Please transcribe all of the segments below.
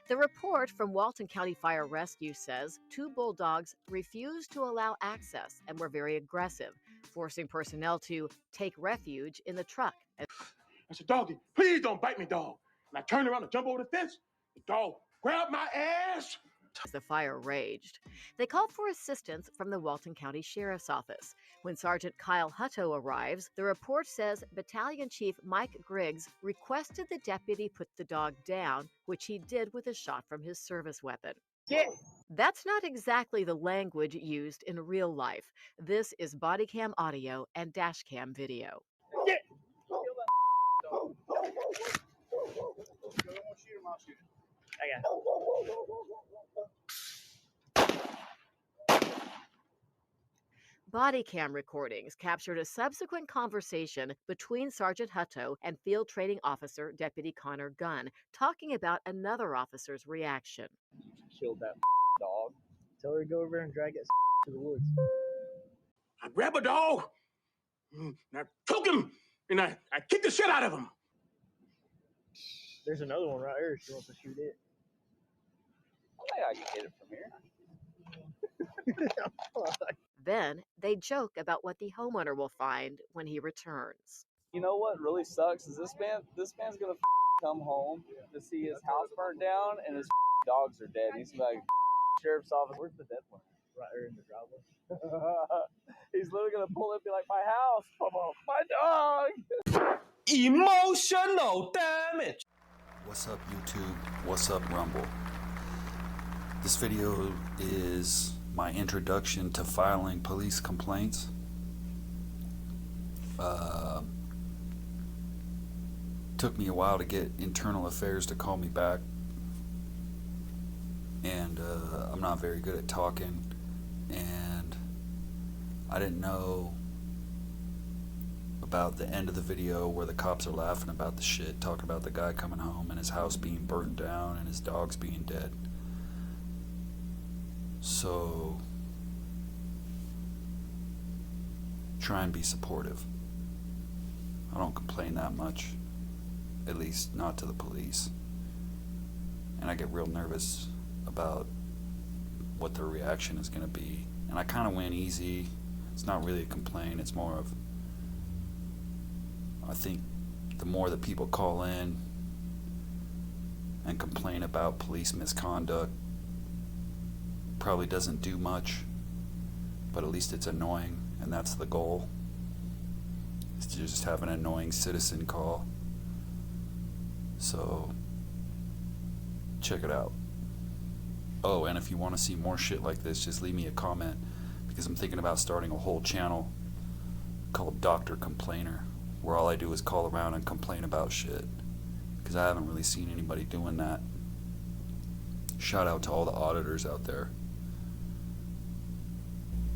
The report from Walton County Fire Rescue says 2 bulldogs refused to allow access and were very aggressive, forcing personnel to take refuge in the truck. I said, "Doggy, please don't bite me, dog." And I turned around to jump over the fence. The dog grabbed my ass. As the fire raged, they called for assistance from the Walton County Sheriff's Office. When Sergeant Kyle Hutto arrives, the report says Battalion Chief Mike Griggs requested the deputy put the dog down, which he did with a shot from his service weapon. Get. That's not exactly the language used in real life. This is body cam audio and dash cam video. Get. I got Body cam recordings captured a subsequent conversation between Sergeant Hutto and Field Training Officer Deputy Connor Gunn, talking about another officer's reaction. killed that dog. Tell her to go over and drag it to the woods. I grabbed a dog, and I took him, and I kicked the shit out of him. There's another one right here. She wants to shoot it. I think I can get it from here. Then they joke about what the homeowner will find when he returns. You know what really sucks is this man's gonna come home to see his house burnt down and his dogs are dead. And he's gonna be like, sheriff's office, where's the dead one? Right here in the driveway. He's literally gonna pull up and be like, my house, my dog. Emotional damage. What's up, YouTube? What's up, Rumble? This video is my introduction to filing police complaints. Took me a while to get internal affairs to call me back, and I'm not very good at talking, and I didn't know about the end of the video where the cops are laughing about the shit, talking about the guy coming home and his house being burnt down and his dogs being dead. So try and be supportive. I don't complain that much, at least not to the police, and I get real nervous about what their reaction is going to be, and I kind of went easy. It's not really a complaint, it's more of, I think the more that people call in and complain about police misconduct, probably doesn't do much, but at least it's annoying, and that's the goal, is to just have an annoying citizen call. So check it out. Oh, and if you want to see more shit like this, just leave me a comment, because I'm thinking about starting a whole channel called Dr. Complainer, where all I do is call around and complain about shit, because I haven't really seen anybody doing that. Shout out to all the auditors out there.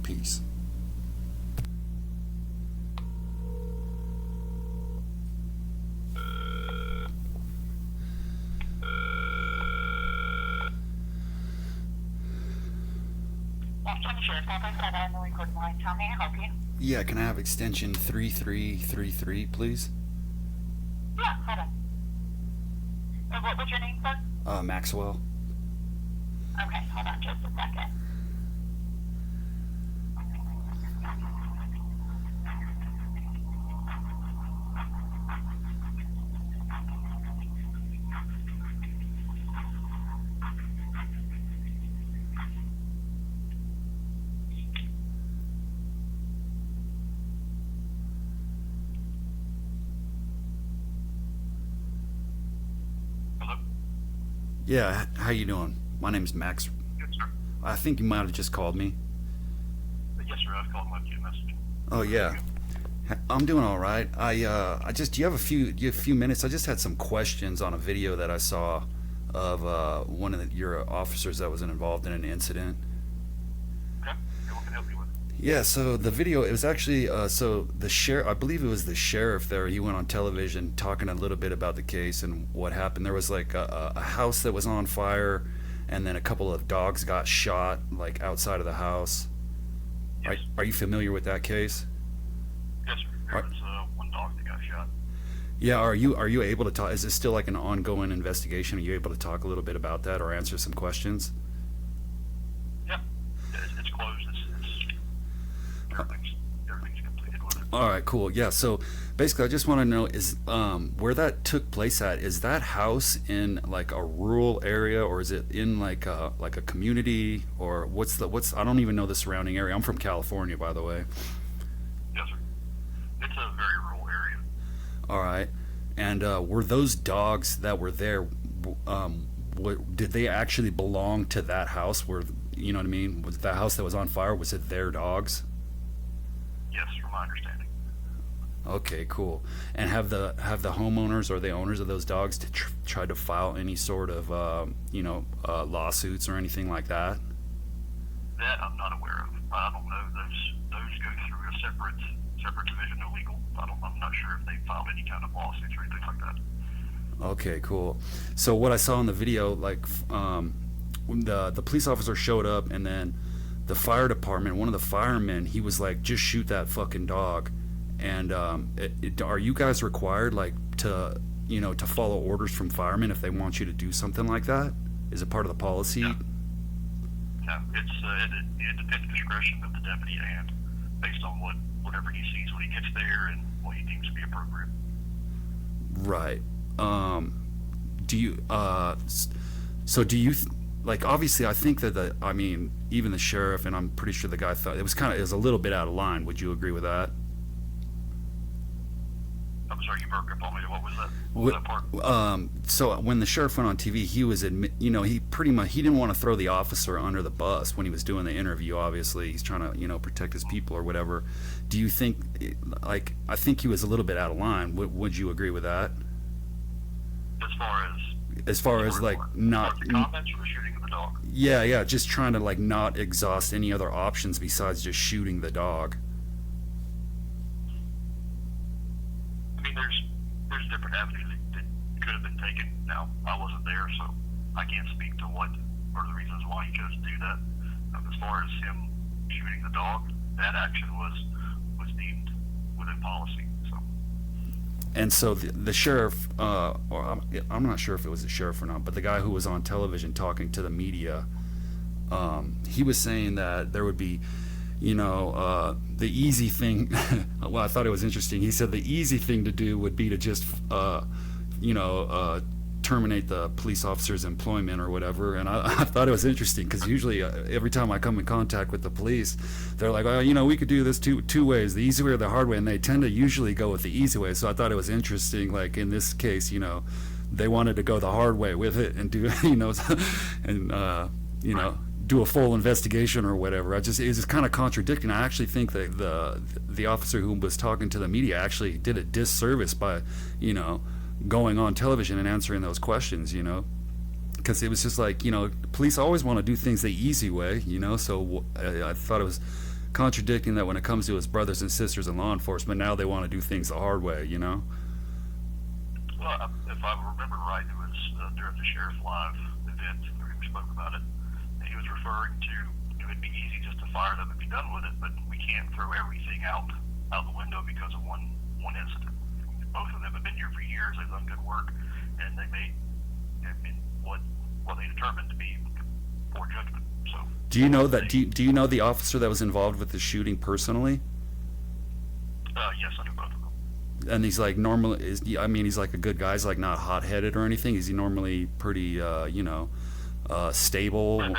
Peace. How may I help you? Yeah, can I have extension 3333, please? Yeah, hold on. What was your name, sir? Maxwell. Okay, hold on just a second. Yeah, how you doing? My name's Max. Good, sir. I think you might have just called me. Yes, sir. I've called and left you a message. Oh yeah, I'm doing all right. Do you have a few minutes? I just had some questions on a video that I saw of one of your officers that was involved in an incident. Okay. What can I help you with? Yeah, so the video, it was actually, so the sheriff, I believe it was the sheriff there, he went on television talking a little bit about the case and what happened. There was like a house that was on fire, and then a couple of dogs got shot, like outside of the house. Yes. Are you familiar with that case? Yes, sir. There was one dog that got shot. Yeah, are you able to talk? Is this still like an ongoing investigation? Are you able to talk a little bit about that or answer some questions? Yeah, it's closed. Everything's completed with it. All right, cool. Yeah, so basically, I just want to know is where that took place at? Is that house in like a rural area, or is it in like a community, or what's I don't even know the surrounding area. I'm from California, by the way. Yes, sir. It's a very rural area. All right, and were those dogs that were there? Did they actually belong to that house? Where you know what I mean? Was the house that was on fire? Was it their dogs? Yes, from my understanding. Okay, cool. And have the homeowners or the owners of those dogs tried to file any sort of lawsuits or anything like that? That I'm not aware of. I don't know. Those go through a separate division of legal. I'm not sure if they filed any kind of lawsuits or anything like that. Okay, cool. So what I saw in the video, like when the police officer showed up, and then the fire department, one of the firemen, he was like, just shoot that fucking dog. And are you guys required like to follow orders from firemen if they want you to do something like that? Is it part of the policy? No, it's independent discretion of the deputy and based on whatever he sees when he gets there and what he deems to be appropriate. Right. Do you so do you like, obviously I think that even the sheriff, and I'm pretty sure the guy thought it was a little bit out of line. Would you agree with that? I'm sorry, you broke up on me. What was that? What was that part? So when the sheriff went on TV, he was he pretty much, he didn't want to throw the officer under the bus when he was doing the interview. Obviously, he's trying to protect his people or whatever. Do you think, like, I think he was a little bit out of line? Would you agree with that? As far as like not the comments or the shooting of the dog? Yeah, just trying to like not exhaust any other options besides just shooting the dog. I mean, there's different avenues that could have been taken. Now, I wasn't there, so I can't speak to what or the reasons why he chose to do that. As far as him shooting the dog, that action was deemed within policy. So. And so the sheriff, or I'm not sure if it was the sheriff or not, but the guy who was on television talking to the media, he was saying that there would be, the easy thing. Well, I thought it was interesting. He said the easy thing to do would be to just, terminate the police officer's employment or whatever. And I thought it was interesting because usually every time I come in contact with the police, they're like, oh, we could do this two ways, the easy way or the hard way. And they tend to usually go with the easy way. So I thought it was interesting, like in this case, they wanted to go the hard way with it and do, do a full investigation or whatever. It was just kind of contradicting. I actually think that the officer who was talking to the media actually did a disservice by, going on television and answering those questions, because it was just like, police always want to do things the easy way, so I thought it was contradicting that when it comes to his brothers and sisters in law enforcement, now they want to do things the hard way, Well, if I remember right, it was during the Sheriff Live event where we spoke about it, and he was referring to, it'd be easy just to fire them and be done with it, but we can't throw everything out the window because of one incident. Both of them have been here for years. They've done good work, and they made what they determined to be poor judgment. So, do you know that? Do you know the officer that was involved with the shooting personally? Yes, I know both of them. And he's like he's like a good guy. He's like not hot-headed or anything. Is he normally pretty, stable? As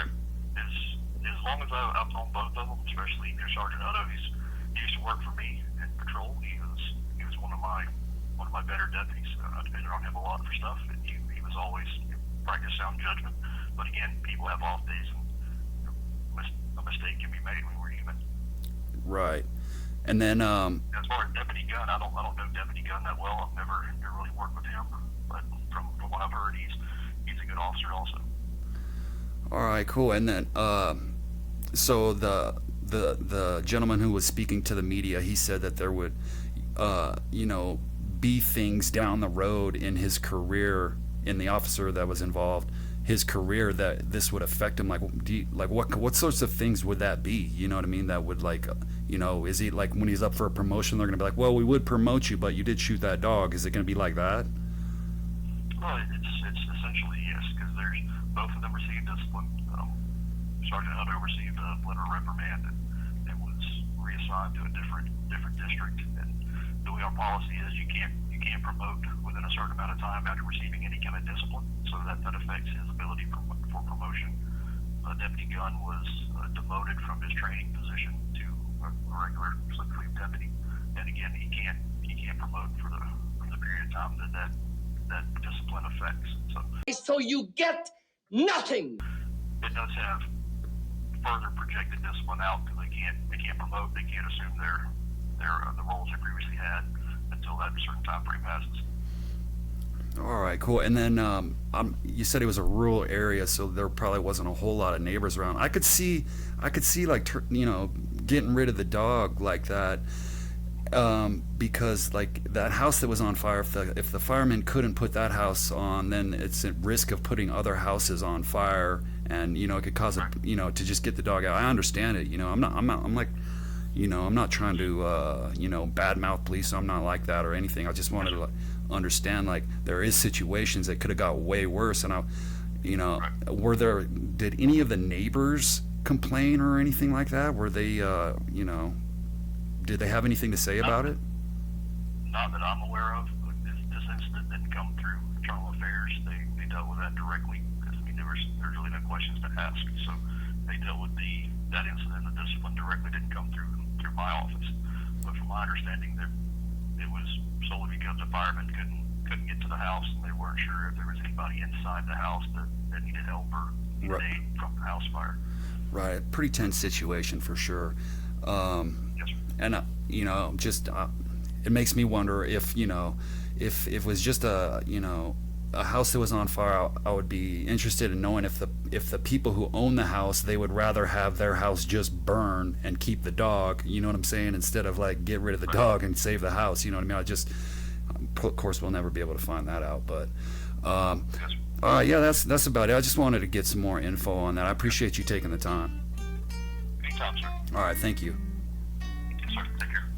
long as I've known both of them, especially your Sergeant Otto, he used to work for me in patrol. He was one of my better deputies. I depended on him a lot for stuff, and he was always practice sound judgment. But again, people have off days, and a mistake can be made when we're human. Right. And then as far as Deputy Gunn, I don't know Deputy Gunn that well. I've never really worked with him, but from what I've heard, he's a good officer also. All right, cool. And then so the gentleman who was speaking to the media, he said that there would be things down the road in his career, in the officer that was involved, his career that this would affect him? Like, what sorts of things would that be? You know what I mean? That would, like, is he, like, when he's up for a promotion, they're gonna be like, well, we would promote you, but you did shoot that dog. Is it gonna be like that? Well, it's essentially yes, because there's both of them received discipline. Sergeant Hutto received a letter of reprimand and was reassigned to a different district. And the way our policy is, you can't promote within a certain amount of time after receiving any kind of discipline, so that affects his ability for promotion. Deputy Gunn was demoted from his training position to a regular slip clean deputy, and again, he can't promote for the period of time that discipline affects. So you get nothing. It does have further projected discipline out, because they can't promote, they can't assume the roles they previously had until that certain time frame passes. All right, cool. And then you said it was a rural area, so there probably wasn't a whole lot of neighbors around. I could see like getting rid of the dog like that, because like that house that was on fire, if the firemen couldn't put that house on, then it's at risk of putting other houses on fire, and it could cause to just get the dog out. I understand it. I'm not trying to badmouth police. I'm not like that or anything. I just wanted to understand, like, there is situations that could have got way worse, and did any of the neighbors complain or anything like that? Were they did they have anything to say about it? Not that I'm aware of. This incident didn't come through internal affairs. They dealt with that directly, because there was really no questions to ask. So they dealt with that incident. The discipline directly didn't come through my office. But from my understanding, that it was solely because the firemen couldn't get to the house, and they weren't sure if there was anybody inside the house that needed help or needed aid from the house fire. Right, pretty tense situation for sure. Yes, sir. And it makes me wonder if if it was just a house that was on fire. I would be interested in knowing if the people who own the house, they would rather have their house just burn and keep the dog, you know what I'm saying, instead of like get rid of the dog and save the house, you know what I mean? Of course we'll never be able to find that out, but yeah, that's about it. I just wanted to get some more info on that. I appreciate you taking the time. Anytime, sir. All right, thank you. Yes, sir. Take care.